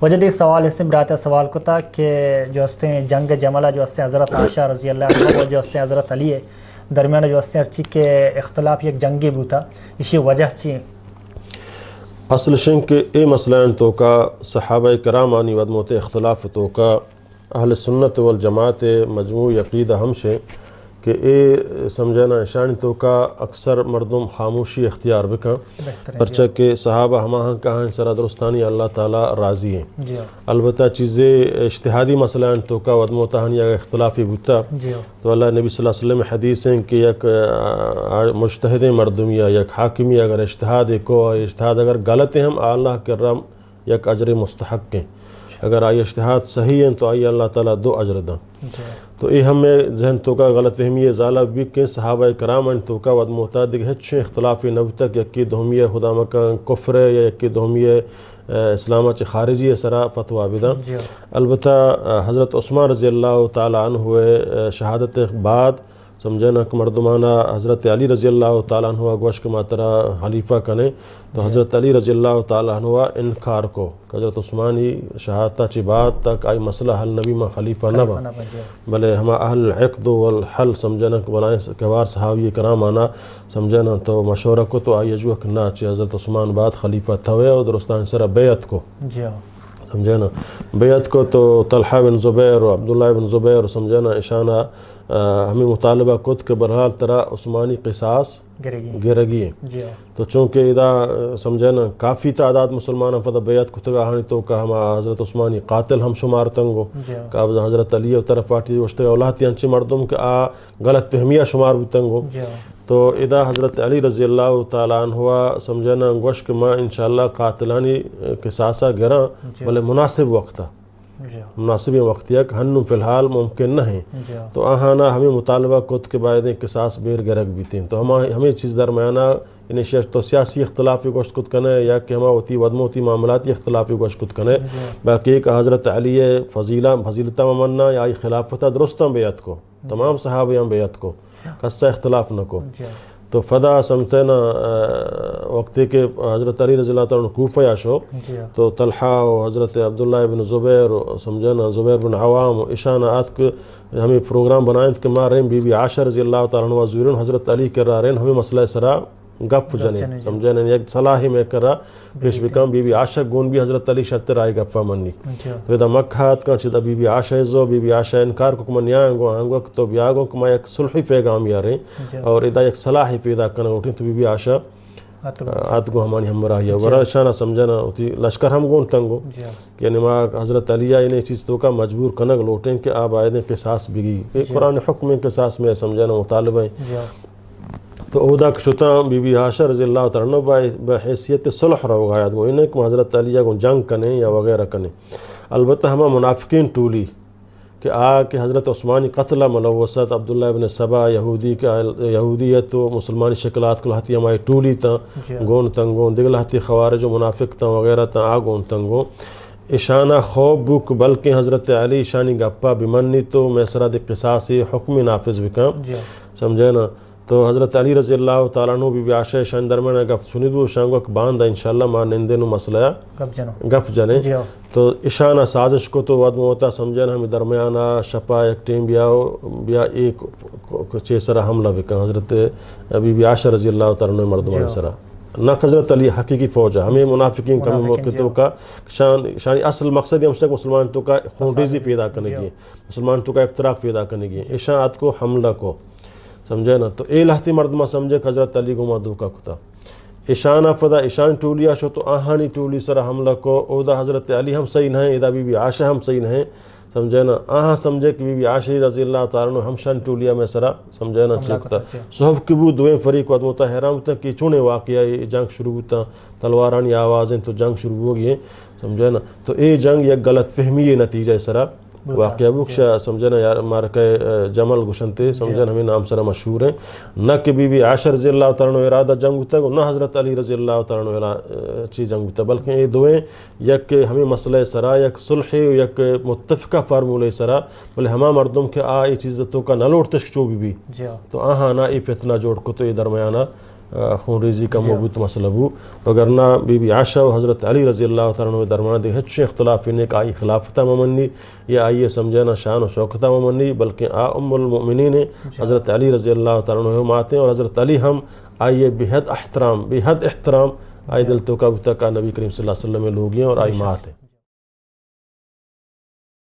وجدی سوال اس سے براتا سوال کو تھا کہ جو ہستے جنگ جملہ جو ہستے حضرت عائشہ رضی اللہ عنہ جو ہستے حضرت علی درمیان جو ہستے ارچی کے اختلاف یک جنگی بوتا اسی وجہ چی اصل شن کہ اے مسئلہ تو کا صحابہ کرام آنی ودموت اختلاف تو کا اہل سنت والجماعت مجموع عقیدہ ہمشے کہ اے سمجھانا شان تو کا اکثر مردم خاموشی اختیار بکا پرچہ کہ صحابہ ہماہاں کہاں سرا درستانی اللہ تعالیٰ راضی ہیں البتہ چیزیں اجتہادی مسئلہ تو کا ودموتاہن یا اختلافی بوتا تو اللہ نبی صلی اللہ علیہ وسلم حدیث ہیں کہ یک مجتہد مردم یا یک حاکمی اگر اجتہاد کو اجتہاد اگر غلط ہیں ہم اللہ کرم یک اجر مستحق ہیں اگر آئی اجتہاد صحیح ہیں تو آئی اللہ تعالیٰ 2 اجر داں تو یہ ہمیں ذہن تو کا غلط فہمی زالہ بھی کہ صحابہ کرام ان تو کا ود محتاج ہچے اختلافی نبتک یکی دہمی خدا مکان کفر یا یکی دہمی اسلامہ چ خارجی سرا فتویٰ بداں البتہ حضرت عثمان رضی اللہ تعالیٰ عنہ ہوئے شہادت بعد سمجھنا کہ مردمانہ حضرت علی رضی اللہ تعالیٰ عنہ گوشت کے ماترہ خلیفہ کنے تو حضرت علی رضی اللہ تعالیٰ عنہ انکار کو کہ حضرت عثمانی شہادتہ چی بات تک آئی مسئلہ حل نبی میں خلیفہ نہ با بلے ہما اہل عقد والحل سمجھنا کہ بلائیں کبار صحابی کرام آنا سمجھنا تو مشورہ کو تو آئی اجوک نہ چی حضرت عثمان بعد خلیفہ تھوے اور درستان سرہ بیعت کو سمجھنا بیعت کو تو طلحہ بن زبیر و عبداللہ بن زبیر سمجھنا اشانہ ہمیں مطالبہ کت کے برحال طرح عثمانی قصاص گرگی ہے تو چونکہ ادا سمجھنا کافی تعداد مسلمان فدا بیعت کتگا ہانی تو کہ ہم حضرت عثمانی قاتل ہم شمار تنگو کہ حضرت علی و طرف پارٹی وشتگا اولاد انچی مردم کہ غلط فہمیہ شمار بھی تنگو تو ادا حضرت علی رضی اللہ تعالیٰ عنہ سمجھنا گوش کہ ماں انشاءاللہ قاتلانی قصاصہ گراں بلے مناسب وقتا مناسب وقت یک ہنم فی الحال ممکن نہ ہیں تو آہانا ہمیں مطالبہ کت کے باعدیں قصاص بیر گرگ بھی تھیں تو ہمیں چیز درمیانہ انہیں تو سیاسی اختلافی گوشت کت کنے یا کہ ہما ہوتی ودموتی معاملاتی اختلافی گوشت کت کنے باقی ایک حضرت علی فضیلتہ ممنہ یا خلافتہ درستہ بیعت کو تمام صحابیاں بیعت کو قصہ اختلاف نہ کو تو فدا سمتنا وقتی کہ حضرت علی رضی اللہ عنہ کوفہ یاشو تو طلحہ و حضرت عبداللہ بن زبیر سمجھنا زبیر بن عوام و اشانہ آت کے ہمیں پروگرام بنائیں کہ ماں رہن بی بی عائشہ رضی اللہ تعالیٰ عنہ زورین حضرت علی کر رہا رہن ہمیں مسئلہ سرا گپ جنے سمجھنا یک صلاحی میں کر رہا پیش بکم بی بی عائشہ گون بھی حضرت علی شرط رائے گفہ منی تو ادا مکھات کان چیدہ بی بی عائشہ زو بی بی عائشہ انکار کو کمان یانگو آنگو تو بیاگو کما یک صلحی پیغام یاریں اور ادا یک صلاحی پیدا کرنا اٹھیں تو بی بی عائشہ آت گو ہمانی ہم راہی ہے ورہ شانہ سمجھنا ہوتی لشکر ہم گون تنگو یعنی ماں حضرت علیہ انہیں چیز تو کا مجبور کنگ لوٹیں کہ آپ آئیدیں قصاص بگی قرآن حکم قصاص میں سمجھنا مطالبہ ہیں تو اودا کشتا بی بی عائشہ رضی اللہ تعالیٰ عنہ بحیثیت صلح رو غایت گو انہیں کہ حضرت علیہ کو جنگ کنے یا وغیرہ کنے البتہ ہما منافقین ٹولی کہ کہ حضرت عثمانی قتلہ ملوثت عبداللہ ابن سبا یہودیت و مسلمانی شکلات کو لہتی ہماری ٹولی تا گون تنگون دیگر لہتی خوارج و منافق تا وغیرہ تا آگون تنگون اشانہ خوب بک بلکہ حضرت علی اشانی گپا بمنی تو میسرہ دی قصاصی حکمی نافذ بکم سمجھے نا تو حضرت علی رضی اللہ تعالیٰ عنہ بی بی عائشہ شان درمیان گفت سنیدو شانگو کہ باندھا انشاءاللہ ماں نندینو مسئلہ گف جنے تو اشانہ سازش کو تو ود موتا سمجھنا ہمیں درمیانہ شپا ایک ٹیم بیا ایک چیسرہ حملہ بکا حضرت بی بی عائشہ رضی اللہ تعالیٰ عنہ مردمان سرہ نہ حضرت علی حقیقی فوج ہے ہمیں منافقین کا موقعوں کا شانی اصل مقصد ہے مشتق مسلمان تو کا خونریزی پیدا کرنے گی مسلمان تو کا افتراق پیدا کرنے گی اشاعت کو حملہ کو سمجھے نا تو اے لہتی مردمہ سمجھے کہ حضرت علی کو مدوکا کتا اشانہ فدا اشان ٹولیا شو تو آہانی ٹولی سر حملہ کو اودا حضرت علی ہم صحیح نہیں ادا بی بی عائشہ ہم صحیح نہیں سمجھے نا آہاں سمجھے کہ بی بی عائشہ رضی اللہ تعالیٰ عنہ ہم شان ٹولیا میں سرا سمجھے نا چیکتا صحف کی بو دویں فریق ودموتا حیران ہوتا کہ چونے واقعہ یہ جنگ شروع ہوتا تلوارانی آوازیں تو جنگ شروع ہو گئی سمجھے نا تو اے جنگ یک غلط فہمی نتیجہ سرا واقعہ بکشا سمجھنا یار مارکہ جمل گشنتے سمجھنا ہمیں نام سرا مشہور ہیں نہ کہ بی بی عائشہ رضی اللہ تعالیٰ عنہ ارادہ جنگ ہوتا ہے نہ حضرت علی رضی اللہ تعالیٰ عنہ چیز جنگ ہوتا ہے بلکہ یہ دوئیں یک ہمیں مسئلہ سرا یک صلح یک متفقہ فارمولے سرا بلے ہما مردم کے یہ چیزتوں کا نہ لوٹ تشک چو بھی تو آہاں نہ یہ فتنہ جوڑ کو تو یہ درمیانہ خون ریزی کا موجود مسئلہ ہو وگرنہ بی بی عائشہ و حضرت علی رضی اللہ تعالیٰ عنہ درمیان دے ہچ اختلاف نے کہ آئی خلافت ممنی یا آئیے سمجھنا شان و شوکت ممنی بلکہ ام المؤمنین حضرت علی رضی اللہ تعالیٰ عنہ ماتے ہیں اور حضرت علی ہم آئیے بحد احترام آئی دل تو کا نبی کریم صلی اللہ علیہ وسلم لوگ ہیں اور آئی مات ہیں.